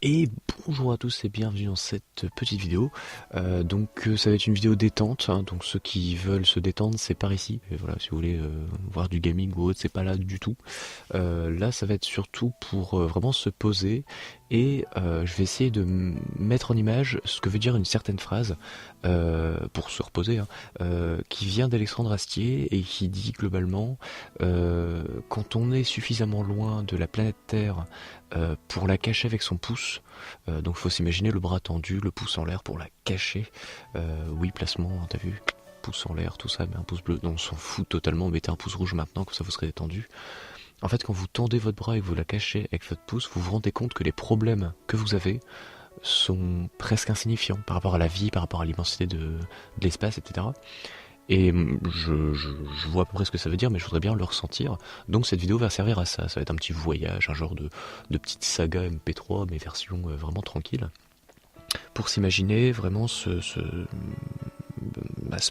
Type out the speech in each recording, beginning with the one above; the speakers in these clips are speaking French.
Et bonjour à tous et bienvenue dans cette petite vidéo. Ça va être une vidéo détente, hein, donc ceux qui veulent se détendre c'est par ici. Et voilà, si vous voulez voir du gaming ou autre, c'est pas là du tout. Là ça va être surtout pour vraiment se poser et je vais essayer de mettre en image ce que veut dire une certaine phrase pour se reposer, hein, qui vient d'Alexandre Astier et qui dit globalement quand on est suffisamment loin de la planète Terre pour la cacher avec son pouce, donc faut s'imaginer le bras tendu, le pouce en l'air pour la cacher. Oui, placement, hein, t'as vu, pouce en l'air, tout ça, mais un pouce bleu, non on s'en fout totalement, mettez un pouce rouge maintenant, comme ça vous serez détendu. En fait, quand vous tendez votre bras et que vous la cachez avec votre pouce, vous vous rendez compte que les problèmes que vous avez sont presque insignifiants par rapport à la vie, par rapport à l'immensité de l'espace, etc. Et je vois à peu près ce que ça veut dire, mais je voudrais bien le ressentir. Donc cette vidéo va servir à ça. Ça va être un petit voyage, un genre de petite saga MP3, mais version vraiment tranquille. Pour s'imaginer vraiment se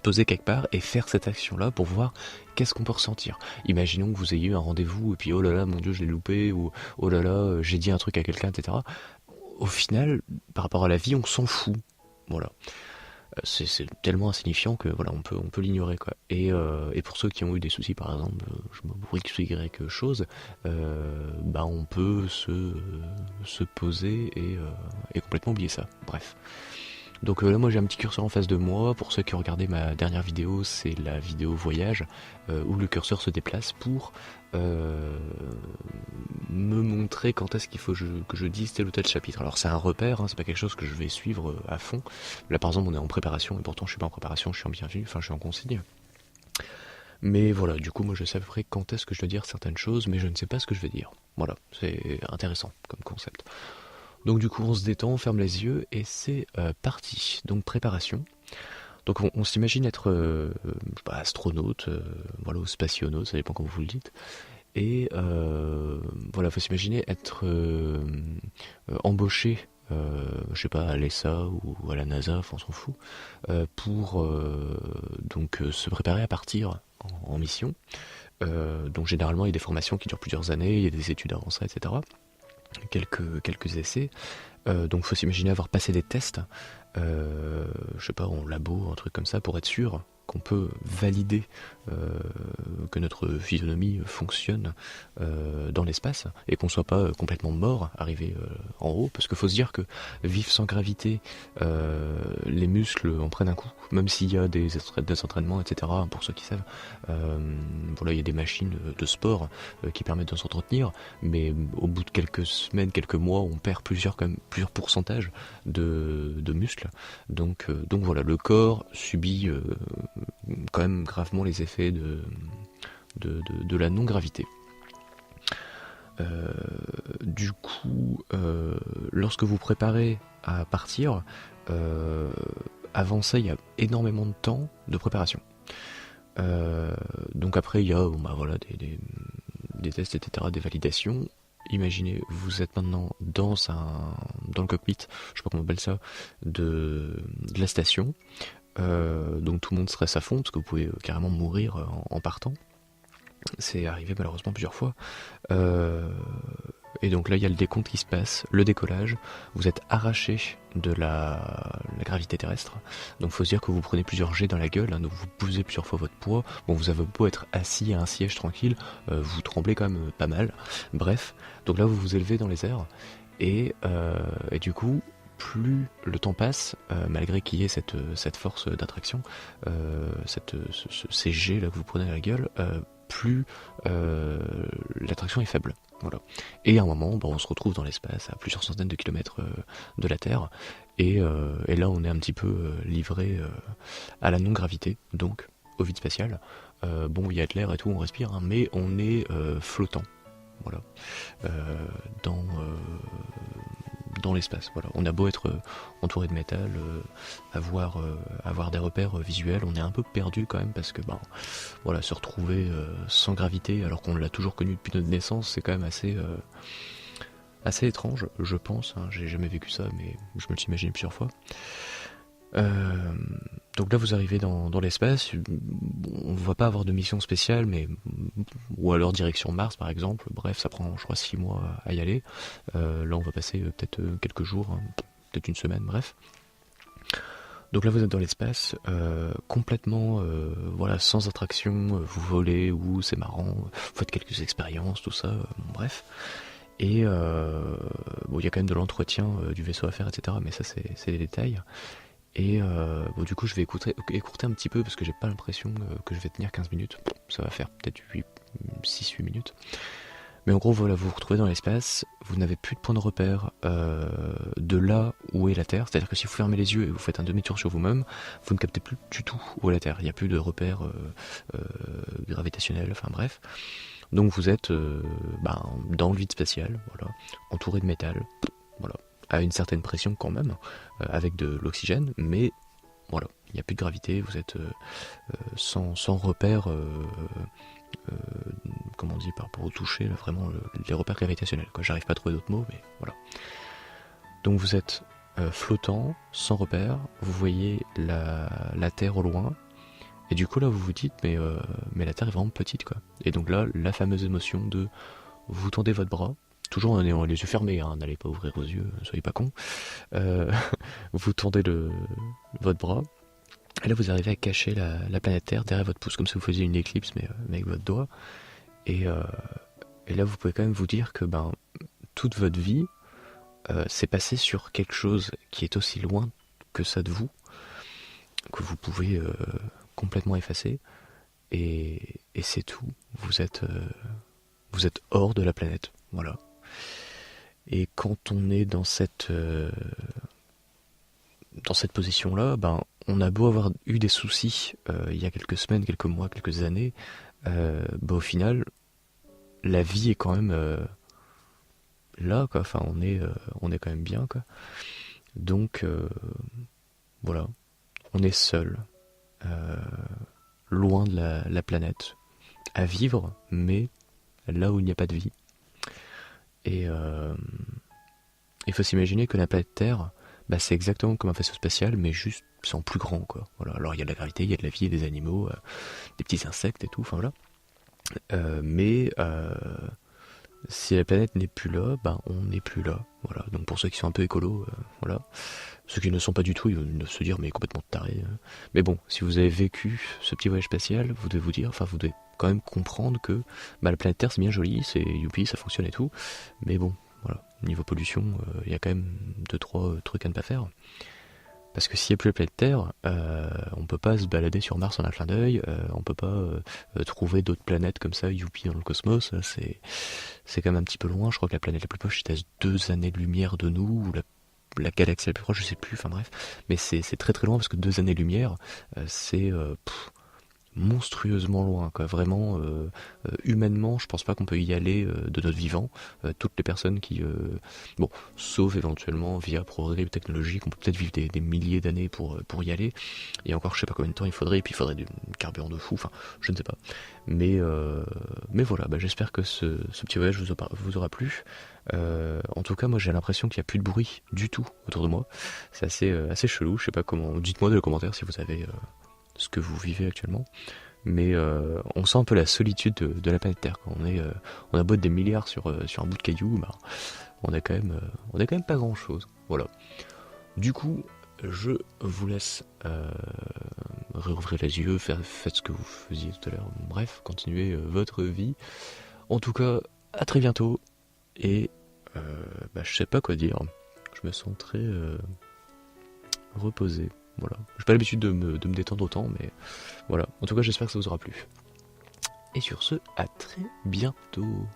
poser quelque part et faire cette action-là pour voir qu'est-ce qu'on peut ressentir. Imaginons que vous ayez eu un rendez-vous et puis oh là là, mon Dieu, je l'ai loupé, ou oh là là, j'ai dit un truc à quelqu'un, etc. Au final, par rapport à la vie, on s'en fout. Voilà. C'est tellement insignifiant que voilà, on peut l'ignorer quoi. Et pour ceux qui ont eu des soucis par exemple, je me pour X ou Y chose, on peut se poser et complètement oublier ça. Bref. Donc là moi j'ai un petit curseur en face de moi. Pour ceux qui ont regardé ma dernière vidéo, c'est la vidéo voyage où le curseur se déplace pour me montrer quand est-ce qu'il faut que je dise tel ou tel chapitre. Alors c'est un repère, hein, c'est pas quelque chose que je vais suivre à fond. Là par exemple on est en préparation et pourtant je suis pas en préparation, je suis en bienvenue, enfin je suis en consigne. Mais voilà, du coup moi je sais à peu près quand est-ce que je dois dire certaines choses, mais je ne sais pas ce que je vais dire. Voilà, c'est intéressant comme concept. Donc du coup on se détend, on ferme les yeux et c'est parti. Donc préparation. Donc on s'imagine être je sais pas, astronaute, voilà, ou spationaute, ça dépend comment vous le dites. Et voilà, faut s'imaginer être embauché, je sais pas, à l'ESA ou à la NASA, enfin on s'en fout, pour se préparer à partir en mission. Donc généralement il y a des formations qui durent plusieurs années, il y a des études avant ça, etc. Quelques essais. Donc faut s'imaginer avoir passé des tests, je sais pas, en labo, un truc comme ça, pour être sûr qu'on peut valider que notre physionomie fonctionne dans l'espace et qu'on soit pas complètement mort arrivé en haut, parce qu'il faut se dire que vivre sans gravité, les muscles en prennent un coup, même s'il y a des entraînements, etc. Pour ceux qui savent, voilà, il y a des machines de sport qui permettent de s'entretenir, mais au bout de quelques semaines, quelques mois, on perd plusieurs pourcentages de muscles. Donc voilà, le corps subit quand même gravement les effets de la non-gravité. Lorsque vous préparez à partir, avant ça, il y a énormément de temps de préparation. Donc après, il y a des tests, etc., des validations. Imaginez, vous êtes maintenant dans le cockpit, je sais pas comment on appelle ça, de la station. Donc tout le monde stresse à fond parce que vous pouvez carrément mourir en partant. C'est arrivé malheureusement plusieurs fois. Et donc là il y a le décompte qui se passe, le décollage, vous êtes arraché de la gravité terrestre, donc faut se dire que vous prenez plusieurs jets dans la gueule, hein, donc vous posez plusieurs fois votre poids, bon vous avez beau être assis à un siège tranquille, vous tremblez quand même pas mal, bref, donc là vous vous élevez dans les airs, et du coup, plus le temps passe, malgré qu'il y ait cette force d'attraction, ces jets là que vous prenez à la gueule, plus l'attraction est faible. Voilà. Et à un moment, on se retrouve dans l'espace à plusieurs centaines de kilomètres de la Terre, et là on est un petit peu livré à la non-gravité, donc au vide spatial. Il y a de l'air et tout, on respire, hein, mais on est flottant. Voilà. Dans l'espace. Voilà. On a beau être entouré de métal, avoir des repères visuels, on est un peu perdu quand même parce que voilà, se retrouver sans gravité alors qu'on l'a toujours connu depuis notre naissance, c'est quand même assez étrange, je pense. Hein. J'ai jamais vécu ça, mais je me l'imagine plusieurs fois. Euh, donc là vous arrivez dans l'espace, on va pas avoir de mission spéciale, mais ou alors direction Mars par exemple, bref ça prend je crois 6 mois à y aller. Là on va passer peut-être quelques jours, hein, peut-être une semaine, bref. Donc là vous êtes dans l'espace, complètement voilà, sans attraction, vous volez ou c'est marrant, vous faites quelques expériences, tout ça, bon, bref. Et bon, il y a quand même de l'entretien du vaisseau à faire, etc. Mais ça c'est des détails. Et bon, du coup je vais écourter un petit peu parce que j'ai pas l'impression que je vais tenir 15 minutes. Ça va faire peut-être 6-8 minutes. Mais en gros, voilà, vous vous retrouvez dans l'espace, vous n'avez plus de point de repère de là où est la Terre. C'est-à-dire que si vous fermez les yeux et vous faites un demi-tour sur vous-même, vous ne captez plus du tout où est la Terre. Il n'y a plus de repère gravitationnel, enfin bref. Donc vous êtes dans le vide spatial, voilà, entouré de métal, voilà, à une certaine pression quand même, avec de l'oxygène, mais voilà, il n'y a plus de gravité, vous êtes sans repère. Comment on dit par rapport au toucher, là, vraiment les repères gravitationnels, quoi. J'arrive pas à trouver d'autres mots, mais voilà. Donc vous êtes flottant, sans repère, vous voyez la Terre au loin, et du coup là vous vous dites mais la Terre est vraiment petite, quoi. Et donc là, la fameuse émotion de vous tendez votre bras, toujours en ayant les yeux fermés, hein, n'allez pas ouvrir vos yeux, soyez pas cons, euh, vous tendez votre bras, et là vous arrivez à cacher la planète Terre derrière votre pouce, comme si vous faisiez une éclipse, mais avec votre doigt. Et, euh, et là, vous pouvez quand même vous dire que toute votre vie s'est passée sur quelque chose qui est aussi loin que ça de vous, que vous pouvez complètement effacer. Et c'est tout. Vous êtes hors de la planète. Voilà. Et quand on est dans cette position-là, on a beau avoir eu des soucis il y a quelques semaines, quelques mois, quelques années, au final, la vie est quand même là, quoi. Enfin, on est quand même bien, quoi. Donc, voilà, on est seul, euh, loin de la planète, à vivre, mais là où il n'y a pas de vie. Et il faut s'imaginer que la planète Terre, c'est exactement comme un vaisseau spatial, mais juste c'est en plus grand, quoi. Voilà. Alors il y a de la gravité, il y a de la vie, il y a des animaux, des petits insectes et tout. Enfin voilà. Mais si la planète n'est plus là, on n'est plus là. Voilà. Donc pour ceux qui sont un peu écolos, voilà. Ceux qui ne sont pas du tout, ils vont se dire mais complètement taré. Mais bon, si vous avez vécu ce petit voyage spatial, vous devez vous dire, enfin vous devez quand même comprendre que la planète Terre c'est bien joli, c'est youpi, ça fonctionne et tout. Mais bon, voilà. Niveau pollution, il y a quand même 2-3 trucs à ne pas faire. Parce que s'il n'y a plus la planète Terre, on peut pas se balader sur Mars en un clin d'œil, on peut pas trouver d'autres planètes comme ça, youpi, dans le cosmos, c'est quand même un petit peu loin. Je crois que la planète la plus proche est à 2 années-lumière de nous, ou la galaxie la plus proche, je sais plus, enfin bref. Mais c'est très très loin, parce que 2 années-lumière, c'est monstrueusement loin, quoi. Vraiment, humainement, je pense pas qu'on peut y aller de notre vivant. Toutes les personnes qui, bon, sauf éventuellement via progrès technologique, on peut peut-être vivre des milliers d'années pour y aller. Et encore, je sais pas combien de temps il faudrait, et puis il faudrait du carburant de fou. Enfin, je ne sais pas. Mais voilà, j'espère que ce petit voyage vous aura plu. En tout cas, moi j'ai l'impression qu'il n'y a plus de bruit du tout autour de moi. C'est assez chelou. Je sais pas comment. Dites-moi dans les commentaires si vous avez ce que vous vivez actuellement. Mais on sent un peu la solitude de la planète Terre. Quand on a beau être des milliards sur un bout de caillou, on a quand même pas grand chose. Voilà. Du coup, je vous laisse réouvrir les yeux, faites ce que vous faisiez tout à l'heure. Bref, continuez votre vie. En tout cas, à très bientôt. Et je sais pas quoi dire. Je me sens très reposé. Voilà. J'ai pas l'habitude de me détendre autant, mais voilà. En tout cas, j'espère que ça vous aura plu. Et sur ce, à très bientôt.